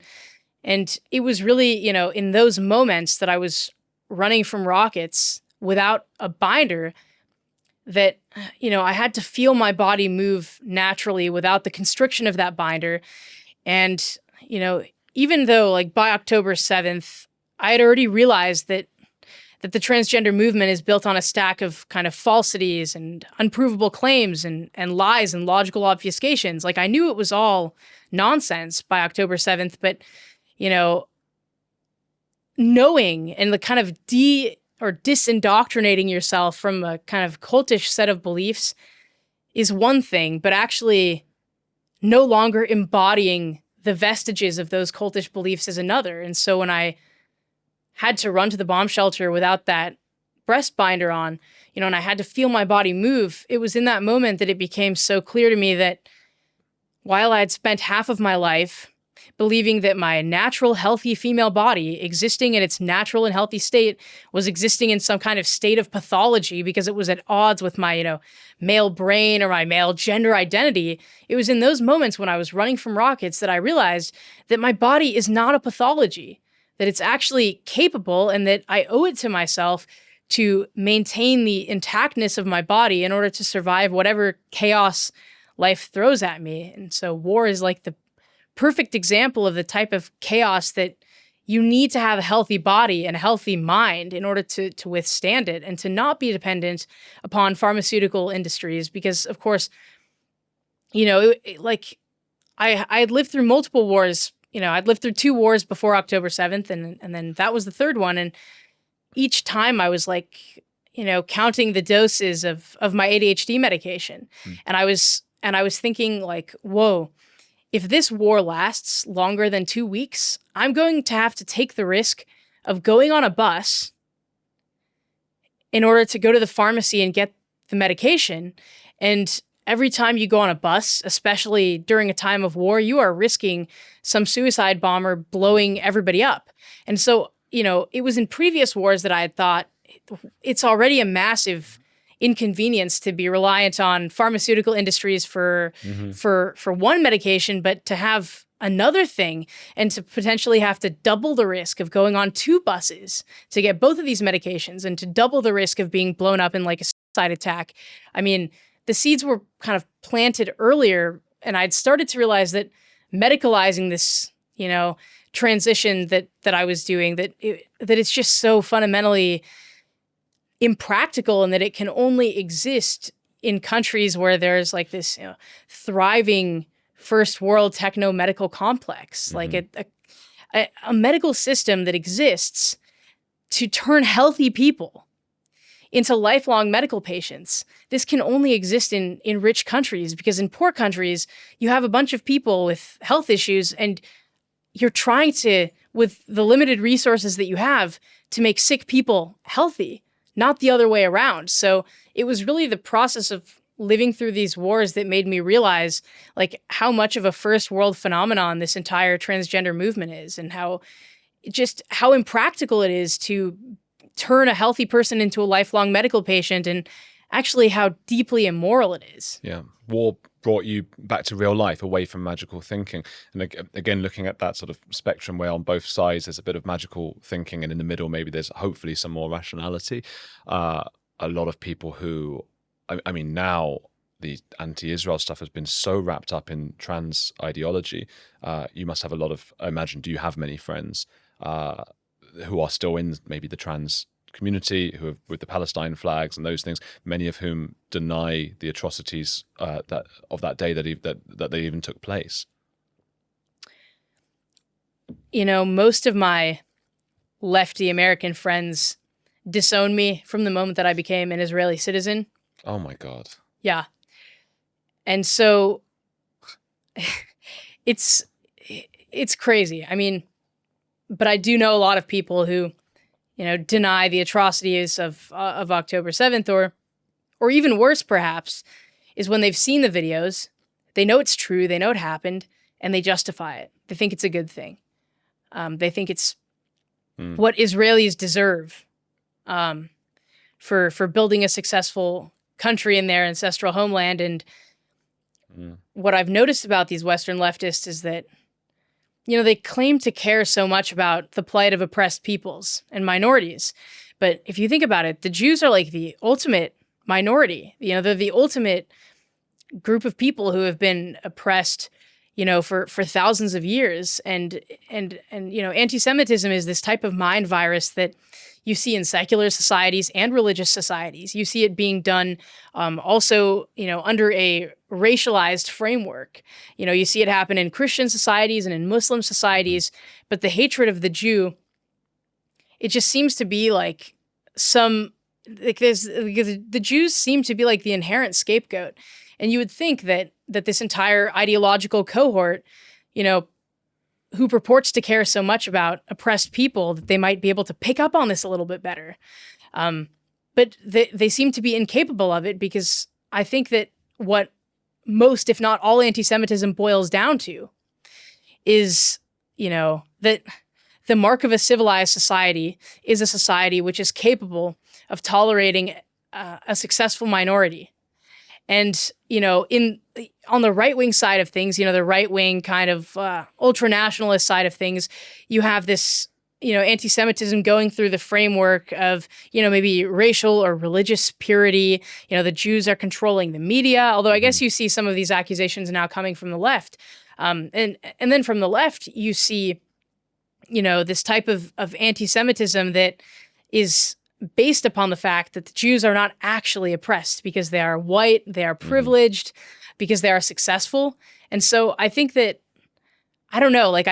it was really, you know, in those moments that I was running from rockets without a binder that, you know, I had to feel my body move naturally without the constriction of that binder. And, you know, even though like by October 7th, I had already realized that the transgender movement is built on a stack of kind of falsities and unprovable claims and lies and logical obfuscations. Like I knew it was all nonsense by October 7th, but, you know, knowing and the kind of disindoctrinating yourself from a kind of cultish set of beliefs is one thing, but actually no longer embodying the vestiges of those cultish beliefs is another. And so when I had to run to the bomb shelter without that breast binder on, you know, and I had to feel my body move, it was in that moment that it became so clear to me that while I had spent half of my life believing that my natural, healthy female body existing in its natural and healthy state was existing in some kind of state of pathology because it was at odds with my, you know, male brain or my male gender identity. It was in those moments when I was running from rockets that I realized that my body is not a pathology, that it's actually capable and that I owe it to myself to maintain the intactness of my body in order to survive whatever chaos life throws at me. And so war is like the perfect example of the type of chaos that you need to have a healthy body and a healthy mind in order to withstand it and to not be dependent upon pharmaceutical industries. Because, of course, you know, like I had lived through multiple wars. You know, I'd lived through 2 wars before October 7th, and then that was the third one. And each time I was like, you know, counting the doses of my ADHD medication. And I was thinking like, whoa, if this war lasts longer than 2 weeks, I'm going to have to take the risk of going on a bus in order to go to the pharmacy and get the medication. And every time you go on a bus, especially during a time of war, you are risking some suicide bomber blowing everybody up. And so, you know, it was in previous wars that I had thought it's already a massive inconvenience to be reliant on pharmaceutical industries for one medication, but to have another thing and to potentially have to double the risk of going on 2 buses to get both of these medications and to double the risk of being blown up in like a suicide attack. I mean, the seeds were kind of planted earlier, and I'd started to realize that medicalizing this, you know, transition that I was doing, that it's just so fundamentally impractical, and that it can only exist in countries where there's like this, you know, thriving first world techno medical complex, like a medical system that exists to turn healthy people into lifelong medical patients. This can only exist in rich countries, because in poor countries, you have a bunch of people with health issues and you're trying to, with the limited resources that you have, to make sick people healthy, not the other way around. So it was really the process of living through these wars that made me realize like how much of a first world phenomenon this entire transgender movement is, and how impractical it is to turn a healthy person into a lifelong medical patient, and actually how deeply immoral it is. Yeah. War brought you back to real life, away from magical thinking. And again, looking at that sort of spectrum where on both sides there's a bit of magical thinking, and in the middle maybe there's hopefully some more rationality. A lot of people who, I mean, now the anti-Israel stuff has been so wrapped up in trans ideology. You must have a lot of, I imagine, do you have many friends who are still in maybe the trans community, who have with the Palestine flags and those things, many of whom deny the atrocities that of that day that they even took place? You know, most of my lefty American friends disowned me from the moment that I became an Israeli citizen. Oh my God. Yeah. And so it's crazy. I mean, but I do know a lot of people who, you know, deny the atrocities of October 7th, or even worse, perhaps, is when they've seen the videos, they know it's true, they know it happened, and they justify it. They think it's a good thing. They think it's what Israelis deserve for building a successful country in their ancestral homeland. And what I've noticed about these Western leftists is that, you know, they claim to care so much about the plight of oppressed peoples and minorities. But if you think about it, the Jews are like the ultimate minority. You know, they're the ultimate group of people who have been oppressed, you know, for thousands of years. And you know, anti-Semitism is this type of mind virus that you see in secular societies and religious societies. You see it being done also, you know, under a racialized framework. You know, you see it happen in Christian societies and in Muslim societies, but the hatred of the Jew, it just seems to be like the Jews seem to be like the inherent scapegoat. And you would think that this entire ideological cohort, you know, who purports to care so much about oppressed people, that they might be able to pick up on this a little bit better. But they seem to be incapable of it, because I think that what most, if not all, anti-Semitism boils down to is, you know, that the mark of a civilized society is a society which is capable of tolerating a successful minority. And, you know, on the right-wing side of things, you know, the right-wing kind of ultra-nationalist side of things, you have this, you know, anti-Semitism going through the framework of, you know, maybe racial or religious purity. You know, the Jews are controlling the media, although I guess you see some of these accusations now coming from the left. And then from the left, you see, you know, this type of anti-Semitism that is based upon the fact that the Jews are not actually oppressed because they are white, they are privileged, because they are successful. And so I think that, I don't know, like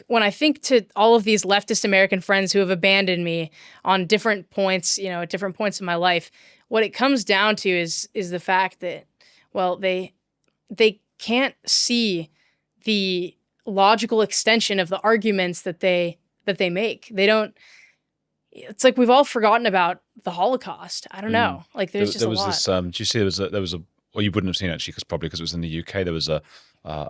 when I think to all of these leftist American friends who have abandoned me on different points, you know, at different points in my life, what it comes down to is the fact that, well, they can't see the logical extension of the arguments that they make. They don't. It's like we've all forgotten about the Holocaust. I don't know. Like there's just a lot. This. Do you see there was a? Well, you wouldn't have seen it actually, because it was in the UK. There was a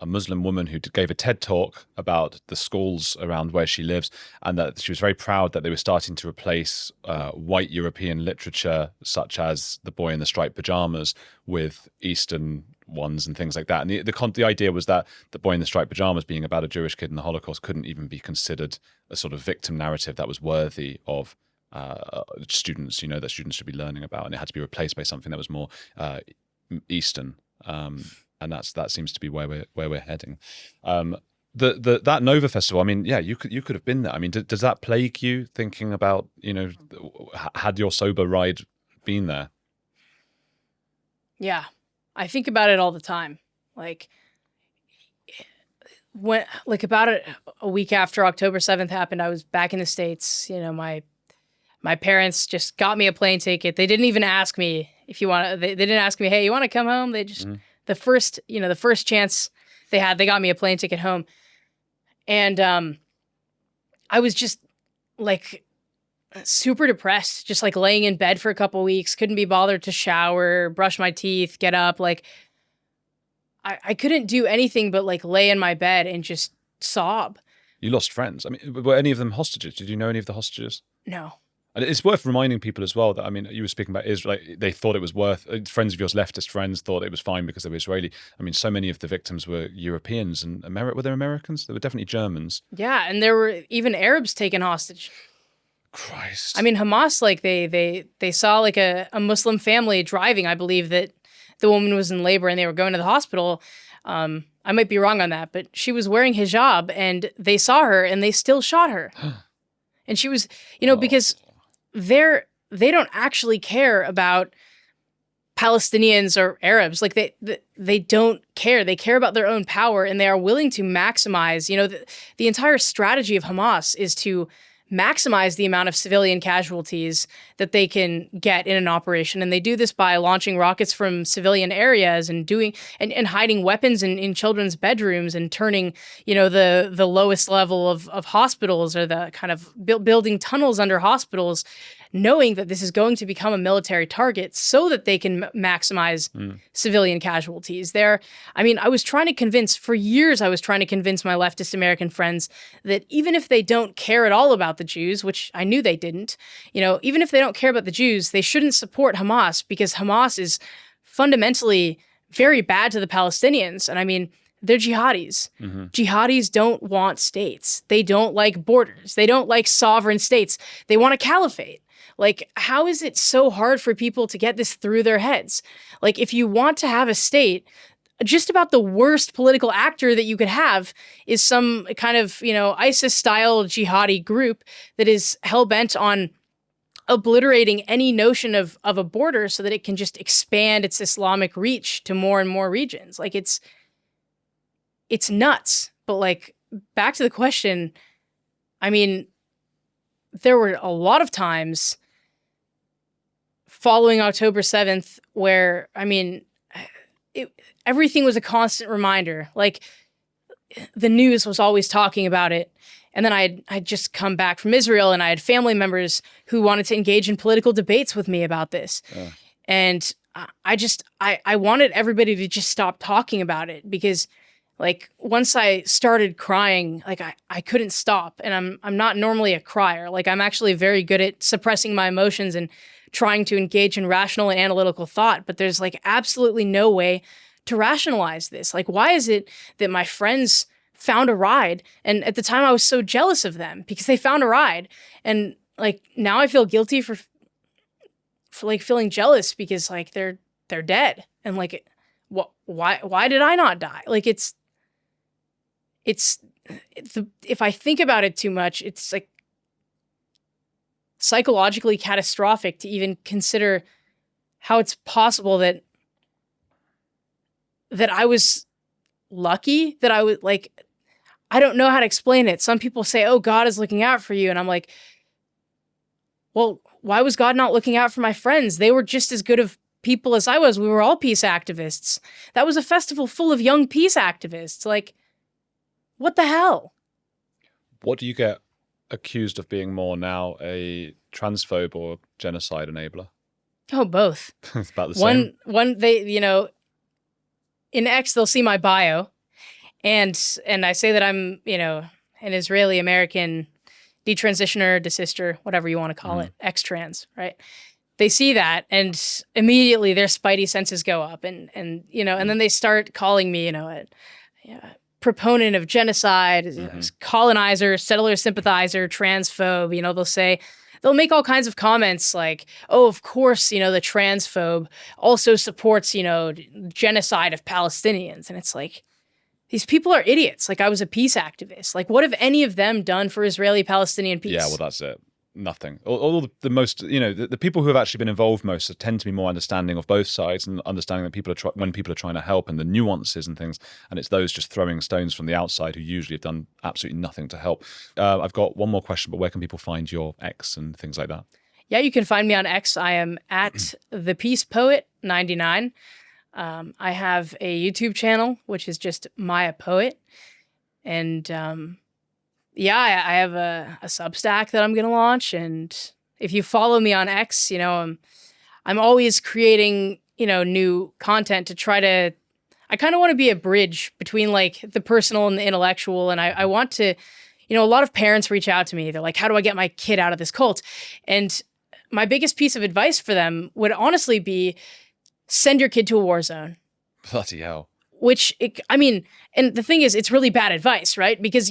Muslim woman who gave a TED talk about the schools around where she lives, and that she was very proud that they were starting to replace white European literature, such as The Boy in the Striped Pajamas, with Eastern ones and things like that. And the idea was that The Boy in the Striped Pajamas, being about a Jewish kid in the Holocaust, couldn't even be considered a sort of victim narrative that was worthy of students, you know, that students should be learning about, and it had to be replaced by something that was more Eastern. And that seems to be where we're heading. That Nova Festival, I mean, yeah, you could have been there. I mean, does that plague you, thinking about, you know, had your sober ride been there? Yeah, I think about it all the time. Like when, like about a week after October 7th happened, I was back in the States. You know, my parents just got me a plane ticket. They didn't even ask me if you want. They didn't ask me, hey, you want to come home? They just the first chance they had, they got me a plane ticket home. And I was just like super depressed, just like laying in bed for a couple weeks, couldn't be bothered to shower, brush my teeth, get up. Like I couldn't do anything but like lay in my bed and just sob. You lost friends. I mean, were any of them hostages? Did you know any of the hostages? No. And it's worth reminding people as well that, I mean, you were speaking about Israel, like, they thought it was worth, friends of yours, leftist friends, thought it was fine because they were Israeli. I mean, so many of the victims were Europeans and were there Americans? They were definitely Germans. Yeah, and there were even Arabs taken hostage. Christ. I mean, Hamas, like they saw like a Muslim family driving. I believe that the woman was in labor and they were going to the hospital. I might be wrong on that, but she was wearing hijab and they saw her and they still shot her. And she was, because they don't actually care about Palestinians or Arabs. Like they don't care. They care about their own power and they are willing to maximize, the entire strategy of Hamas is to maximize the amount of civilian casualties that they can get in an operation. And they do this by launching rockets from civilian areas and and hiding weapons in children's bedrooms and turning, the lowest level of hospitals or the kind of building tunnels under hospitals, knowing that this is going to become a military target so that they can maximize civilian casualties. I was trying to convince my leftist American friends that even if they don't care at all about the Jews, which I knew they didn't, even if they don't care about the Jews, they shouldn't support Hamas because Hamas is fundamentally very bad to the Palestinians. And I mean, they're jihadis. Mm-hmm. Jihadis don't want states. They don't like borders. They don't like sovereign states. They want a caliphate. Like, how is it so hard for people to get this through their heads? Like, if you want to have a state, just about the worst political actor that you could have is some kind of, ISIS-style jihadi group that is hell-bent on obliterating any notion of a border so that it can just expand its Islamic reach to more and more regions. Like, it's nuts. But, like, back to the question, I mean, there were a lot of times following October 7th where, everything was a constant reminder. Like, the news was always talking about it. And then I'd just come back from Israel and I had family members who wanted to engage in political debates with me about this. Yeah. And I wanted everybody to just stop talking about it because, like, once I started crying, like I couldn't stop. And I'm not normally a crier. Like, I'm actually very good at suppressing my emotions and trying to engage in rational and analytical thought. But there's, like, absolutely no way to rationalize this. Like, why is it that my friends found a ride? And at the time I was so jealous of them because they found a ride. And, like, now I feel guilty for like feeling jealous because, like, they're dead. And, like, why did I not die? Like, if I think about it too much, it's, like, psychologically catastrophic to even consider how it's possible that I was lucky, that I was, like, I don't know how to explain it. Some people say, oh, God is looking out for you. And I'm like, well, why was God not looking out for my friends? They were just as good of people as I was. We were all peace activists. That was a festival full of young peace activists. Like, what the hell? What do you get accused of being more now, a transphobe or genocide enabler? Oh, both. It's about the same. One, they, in X, they'll see my bio, and I say that I'm, an Israeli-American detransitioner, desister, whatever you want to call it, X-trans, right? They see that, and immediately their spidey senses go up, and then they start calling me, a proponent of genocide, colonizer, settler sympathizer, transphobe. They'll make all kinds of comments like, oh, of course, the transphobe also supports, genocide of Palestinians. And it's like, these people are idiots. Like, I was a peace activist. Like, what have any of them done for Israeli-Palestinian peace? Yeah, well, that's it. Nothing. All the most, the people who have actually been involved most tend to be more understanding of both sides and understanding that when people are trying to help and the nuances and things. And it's those just throwing stones from the outside who usually have done absolutely nothing to help. I've got one more question, but where can people find your X and things like that? Yeah, you can find me on X. I am at the Peace Poet 99. I have a YouTube channel, which is just Maia Poet. And I have a Substack that I'm going to launch. And if you follow me on X, I'm always creating, new content to try to, I kind of want to be a bridge between, like, the personal and the intellectual. And I want to, a lot of parents reach out to me. They're like, how do I get my kid out of this cult? And my biggest piece of advice for them would honestly be send your kid to a war zone. Bloody hell. And the thing is, it's really bad advice, right? Because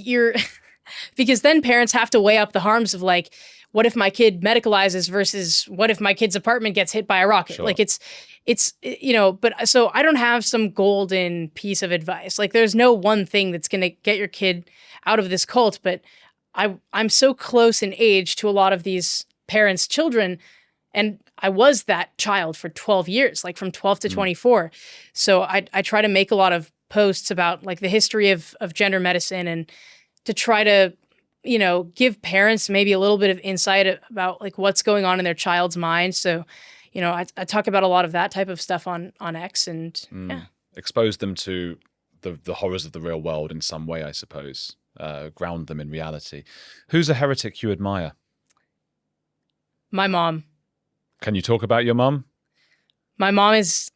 because then parents have to weigh up the harms of like, what if my kid medicalizes versus what if my kid's apartment gets hit by a rocket? Sure. Like but so I don't have some golden piece of advice. Like there's no one thing that's going to get your kid out of this cult, but I'm so close in age to a lot of these parents' children, and I was that child for 12 years, like from 12 to 24. So I try to make a lot of posts about like the history of gender medicine and to try to, give parents maybe a little bit of insight about like what's going on in their child's mind. So, I talk about a lot of that type of stuff on X and yeah. Expose them to the horrors of the real world in some way, I suppose. Ground them in reality. Who's a heretic you admire? My mom. Can you talk about your mom? My mom is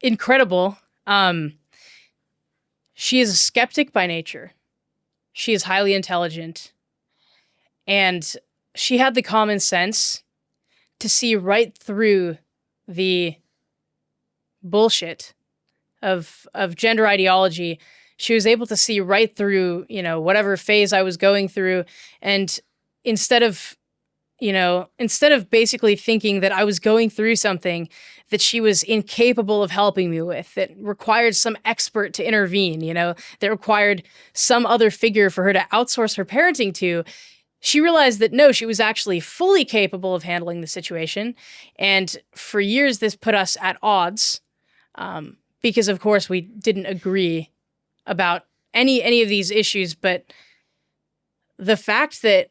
incredible. She is a skeptic by nature. She is highly intelligent. And she had the common sense to see right through the bullshit of gender ideology. She was able to see right through, whatever phase I was going through. And instead of basically thinking that I was going through something that she was incapable of helping me with, that required some expert to intervene, that required some other figure for her to outsource her parenting to, she realized that no, she was actually fully capable of handling the situation. And for years, this put us at odds because, of course, we didn't agree about any of these issues. But the fact that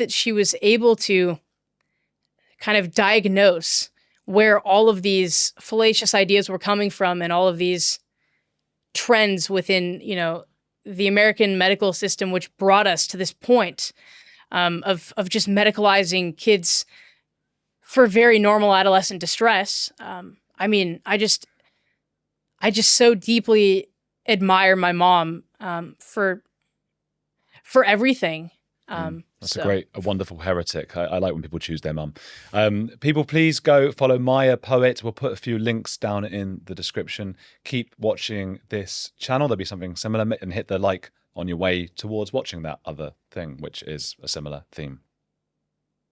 she was able to kind of diagnose where all of these fallacious ideas were coming from and all of these trends within, the American medical system, which brought us to this point of just medicalizing kids for very normal adolescent distress. I just so deeply admire my mom for everything. That's a wonderful heretic. I like when people choose their mum. People, please go follow Maia Poet. We'll put a few links down in the description. Keep watching this channel. There'll be something similar, and hit the like on your way towards watching that other thing, which is a similar theme.